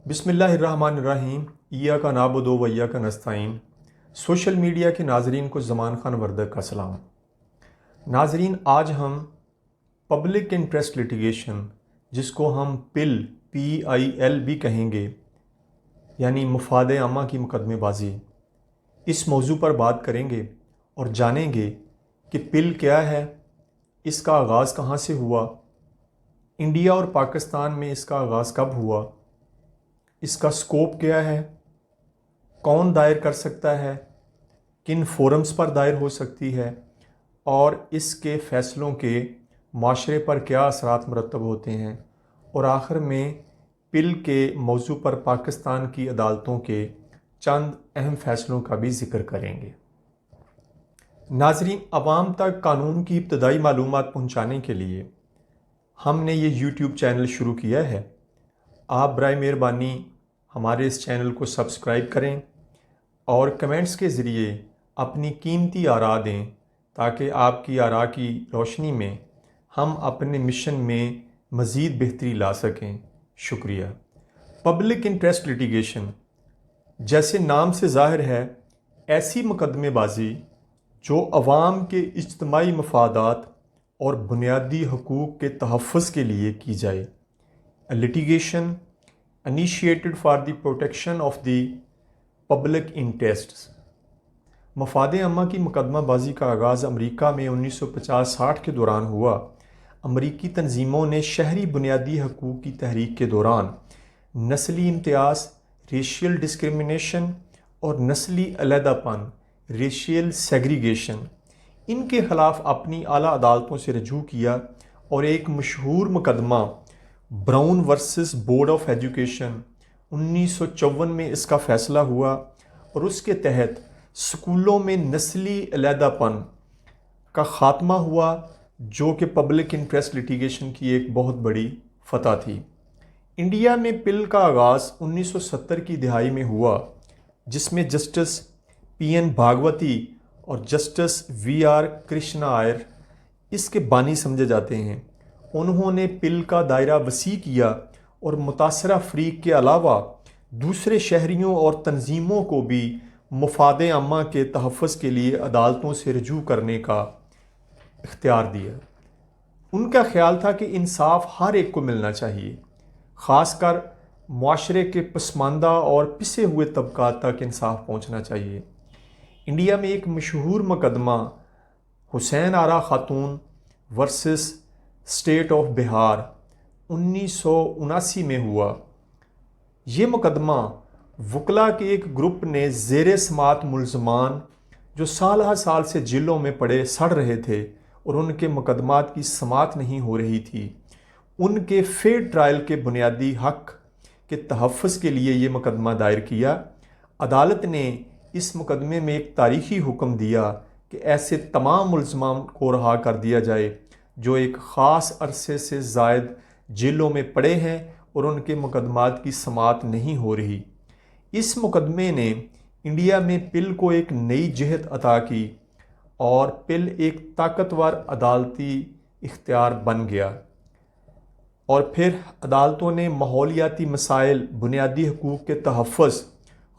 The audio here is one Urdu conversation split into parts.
بسم اللہ الرحمن الرحیم ایاک نعبد و ایاک نستعین۔ سوشل میڈیا کے ناظرین کو زمان خان وردک کا سلام۔ ناظرین، آج ہم پبلک انٹرسٹ لیٹیگیشن، جس کو ہم PIL بھی کہیں گے، یعنی مفاد عامہ کی مقدمے بازی، اس موضوع پر بات کریں گے اور جانیں گے کہ پل کیا ہے، اس کا آغاز کہاں سے ہوا، انڈیا اور پاکستان میں اس کا آغاز کب ہوا، اس کا سکوپ کیا ہے، کون دائر کر سکتا ہے، کن فورمز پر دائر ہو سکتی ہے، اور اس کے فیصلوں کے معاشرے پر کیا اثرات مرتب ہوتے ہیں، اور آخر میں پل کے موضوع پر پاکستان کی عدالتوں کے چند اہم فیصلوں کا بھی ذکر کریں گے۔ ناظرین، عوام تک قانون کی ابتدائی معلومات پہنچانے کے لیے ہم نے یہ یوٹیوب چینل شروع کیا ہے۔ آپ برائے مہربانی ہمارے اس چینل کو سبسکرائب کریں اور کمنٹس کے ذریعے اپنی قیمتی آراء دیں تاکہ آپ کی آراء کی روشنی میں ہم اپنے مشن میں مزید بہتری لا سکیں۔ شکریہ۔ پبلک انٹرسٹ لیٹیگیشن، جیسے نام سے ظاہر ہے، ایسی مقدمے بازی جو عوام کے اجتماعی مفادات اور بنیادی حقوق کے تحفظ کے لیے کی جائے۔ litigation initiated for the protection of the public interests۔ مفاد عامہ کی مقدمہ بازی کا آغاز امریکہ میں 1950-60 کے دوران ہوا۔ امریکی تنظیموں نے شہری بنیادی حقوق کی تحریک کے دوران نسلی امتیاز، ریشیل ڈسکرمنیشن اور نسلی علیحدہ پن، ریشیل سیگریگیشن، ان کے خلاف اپنی اعلیٰ عدالتوں سے رجوع کیا اور ایک مشہور مقدمہ Brown versus Board of Education 1954 میں اس کا فیصلہ ہوا، اور اس کے تحت سکولوں میں نسلی علیحدہ پن کا خاتمہ ہوا، جو کہ پبلک انٹرسٹ لیٹیگیشن کی ایک بہت بڑی فتح تھی۔ انڈیا میں پل کا آغاز 1970 کی دہائی میں ہوا، جس میں جسٹس PN بھاگوتی اور جسٹس VR کرشنا آئر اس کے بانی سمجھے جاتے ہیں۔ انہوں نے پل کا دائرہ وسیع کیا اور متاثرہ فریق کے علاوہ دوسرے شہریوں اور تنظیموں کو بھی مفاد عامہ کے تحفظ کے لیے عدالتوں سے رجوع کرنے کا اختیار دیا۔ ان کا خیال تھا کہ انصاف ہر ایک کو ملنا چاہیے، خاص کر معاشرے کے پسماندہ اور پسے ہوئے طبقات تک انصاف پہنچنا چاہیے۔ انڈیا میں ایک مشہور مقدمہ حسین آرا خاتون ورسز اسٹیٹ آف بہار 1979 میں ہوا۔ یہ مقدمہ وکلاء کے ایک گروپ نے زیر سماعت ملزمان جو سال ہر سال سے جیلوں میں پڑے سڑ رہے تھے اور ان کے مقدمات کی سماعت نہیں ہو رہی تھی، ان کے فیئر ٹرائل کے بنیادی حق کے تحفظ کے لیے یہ مقدمہ دائر کیا۔ عدالت نے اس مقدمے میں ایک تاریخی حکم دیا کہ ایسے تمام ملزمان کو رہا کر دیا جائے جو ایک خاص عرصے سے زائد جیلوں میں پڑے ہیں اور ان کے مقدمات کی سماعت نہیں ہو رہی۔ اس مقدمے نے انڈیا میں پل کو ایک نئی جہت عطا کی اور پل ایک طاقتور عدالتی اختیار بن گیا، اور پھر عدالتوں نے ماحولیاتی مسائل، بنیادی حقوق کے تحفظ،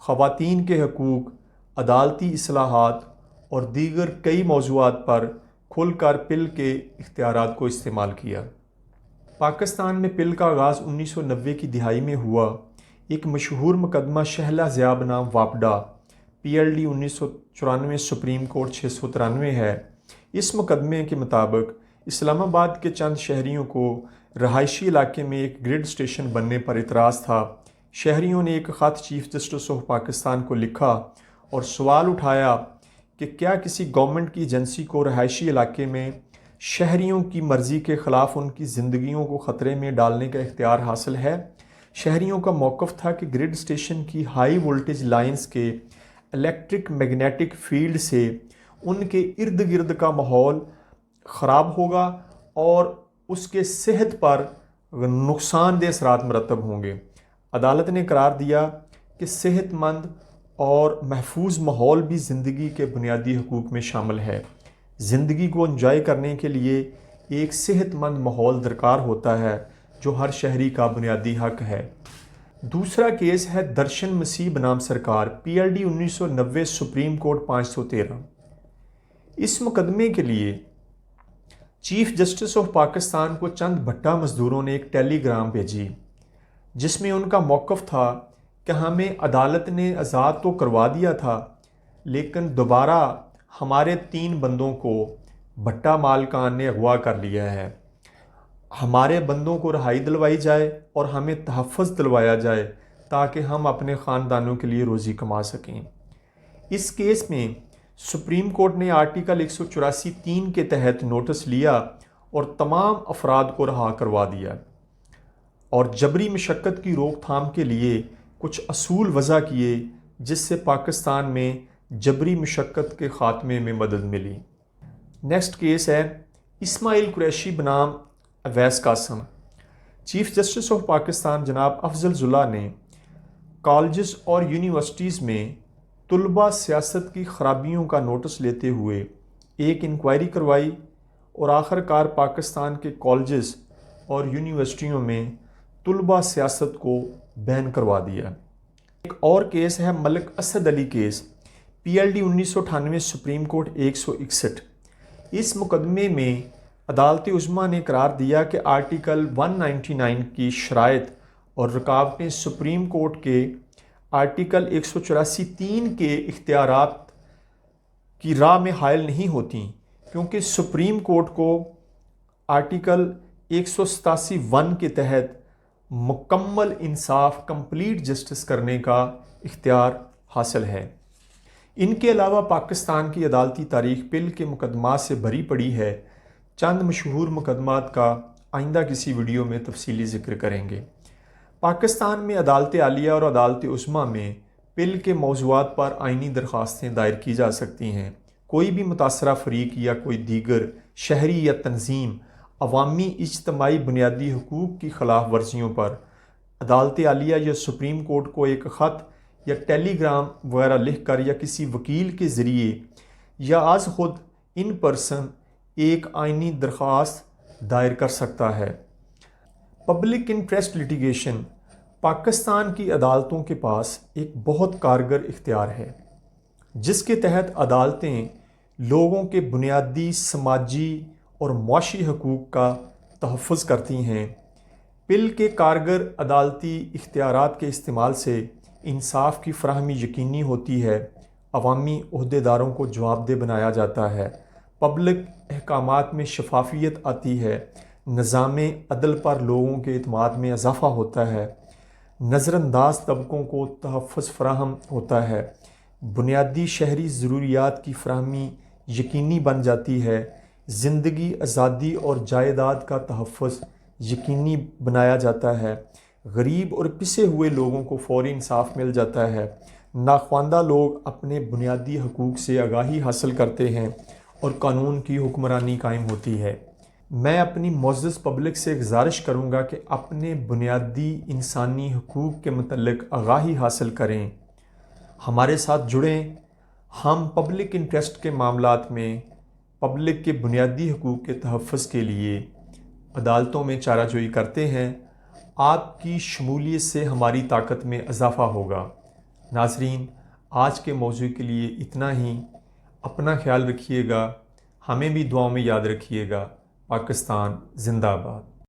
خواتین کے حقوق، عدالتی اصلاحات اور دیگر کئی موضوعات پر کھل کر پل کے اختیارات کو استعمال کیا۔ پاکستان میں پل کا آغاز 1990 کی دہائی میں ہوا۔ ایک مشہور مقدمہ شہلا ضیاء بنام واپڈا PLD 1994 سپریم کورٹ 693 ہے۔ اس مقدمے کے مطابق اسلام آباد کے چند شہریوں کو رہائشی علاقے میں ایک گریڈ اسٹیشن بننے پر اعتراض تھا۔ شہریوں نے ایک خط چیف جسٹس آف پاکستان کو لکھا اور سوال اٹھایا کہ کیا کسی گورنمنٹ کی ایجنسی کو رہائشی علاقے میں شہریوں کی مرضی کے خلاف ان کی زندگیوں کو خطرے میں ڈالنے کا اختیار حاصل ہے؟ شہریوں کا موقف تھا کہ گریڈ اسٹیشن کی ہائی وولٹیج لائنز کے الیکٹرک میگنیٹک فیلڈ سے ان کے ارد گرد کا ماحول خراب ہوگا اور اس کے صحت پر نقصان دہ اثرات مرتب ہوں گے۔ عدالت نے قرار دیا کہ صحت مند اور محفوظ ماحول بھی زندگی کے بنیادی حقوق میں شامل ہے۔ زندگی کو انجوائے کرنے کے لیے ایک صحت مند ماحول درکار ہوتا ہے جو ہر شہری کا بنیادی حق ہے۔ دوسرا کیس ہے درشن مسیح بنام سرکار PLD 1990 سپریم کورٹ 513۔ اس مقدمے کے لیے چیف جسٹس آف پاکستان کو چند بھٹا مزدوروں نے ایک ٹیلی گرام بھیجی جس میں ان کا موقف تھا کہ ہمیں عدالت نے آزاد تو کروا دیا تھا لیکن دوبارہ ہمارے 3 بندوں کو بھٹا مالکان نے اغوا کر لیا ہے، ہمارے بندوں کو رہائی دلوائی جائے اور ہمیں تحفظ دلوایا جائے تاکہ ہم اپنے خاندانوں کے لیے روزی کما سکیں۔ اس کیس میں سپریم کورٹ نے آرٹیکل 184(3) کے تحت نوٹس لیا اور تمام افراد کو رہا کروا دیا اور جبری مشقت کی روک تھام کے لیے کچھ اصول وضع کیے جس سے پاکستان میں جبری مشقت کے خاتمے میں مدد ملی۔ نیکسٹ کیس ہے اسماعیل قریشی بنام Awais Qasim. Chief justice of Pakistan جناب افضل ضلع نے کالجز اور یونیورسٹیز میں طلباء سیاست کی خرابیوں کا نوٹس لیتے ہوئے ایک انکوائری کروائی اور آخر کار پاکستان کے کالجز اور یونیورسٹیوں میں طلباء سیاست کو بین کروا دیا۔ ایک اور کیس ہے ملک اسد علی کیس PLD 1998 سپریم کورٹ 161۔ اس مقدمے میں عدالت عظمیٰ نے قرار دیا کہ آرٹیکل 199 کی شرائط اور رکاوٹیں سپریم کورٹ کے آرٹیکل 184(3) کے اختیارات کی راہ میں حائل نہیں ہوتیں کیونکہ سپریم کورٹ کو آرٹیکل 187(1) کے تحت مکمل انصاف کمپلیٹ جسٹس کرنے کا اختیار حاصل ہے۔ ان کے علاوہ پاکستان کی عدالتی تاریخ پل کے مقدمات سے بھری پڑی ہے۔ چند مشہور مقدمات کا آئندہ کسی ویڈیو میں تفصیلی ذکر کریں گے۔ پاکستان میں عدالت عالیہ اور عدالت عظمیٰ میں پل کے موضوعات پر آئینی درخواستیں دائر کی جا سکتی ہیں۔ کوئی بھی متاثرہ فریق یا کوئی دیگر شہری یا تنظیم عوامی اجتماعی بنیادی حقوق کی خلاف ورزیوں پر عدالت عالیہ یا سپریم کورٹ کو ایک خط یا ٹیلی گرام وغیرہ لکھ کر یا کسی وکیل کے ذریعے یا از خود ان پرسن ایک آئینی درخواست دائر کر سکتا ہے۔ پبلک انٹرسٹ لیٹیگیشن پاکستان کی عدالتوں کے پاس ایک بہت کارگر اختیار ہے جس کے تحت عدالتیں لوگوں کے بنیادی سماجی اور معاشی حقوق کا تحفظ کرتی ہیں۔ پل کے کارگر عدالتی اختیارات کے استعمال سے انصاف کی فراہمی یقینی ہوتی ہے، عوامی عہدیداروں کو جواب دہ بنایا جاتا ہے، پبلک احکامات میں شفافیت آتی ہے، نظام عدل پر لوگوں کے اعتماد میں اضافہ ہوتا ہے، نظر انداز طبقوں کو تحفظ فراہم ہوتا ہے، بنیادی شہری ضروریات کی فراہمی یقینی بن جاتی ہے، زندگی، آزادی اور جائیداد کا تحفظ یقینی بنایا جاتا ہے، غریب اور پسے ہوئے لوگوں کو فوری انصاف مل جاتا ہے، ناخواندہ لوگ اپنے بنیادی حقوق سے آگاہی حاصل کرتے ہیں اور قانون کی حکمرانی قائم ہوتی ہے۔ میں اپنی معزز پبلک سے گزارش کروں گا کہ اپنے بنیادی انسانی حقوق کے متعلق آگاہی حاصل کریں، ہمارے ساتھ جڑیں۔ ہم پبلک انٹرسٹ کے معاملات میں پبلک کے بنیادی حقوق کے تحفظ کے لیے عدالتوں میں چارہ جوئی کرتے ہیں۔ آپ کی شمولیت سے ہماری طاقت میں اضافہ ہوگا۔ ناظرین، آج کے موضوع کے لیے اتنا ہی۔ اپنا خیال رکھیے گا، ہمیں بھی دعاؤں میں یاد رکھیے گا۔ پاکستان زندہ باد۔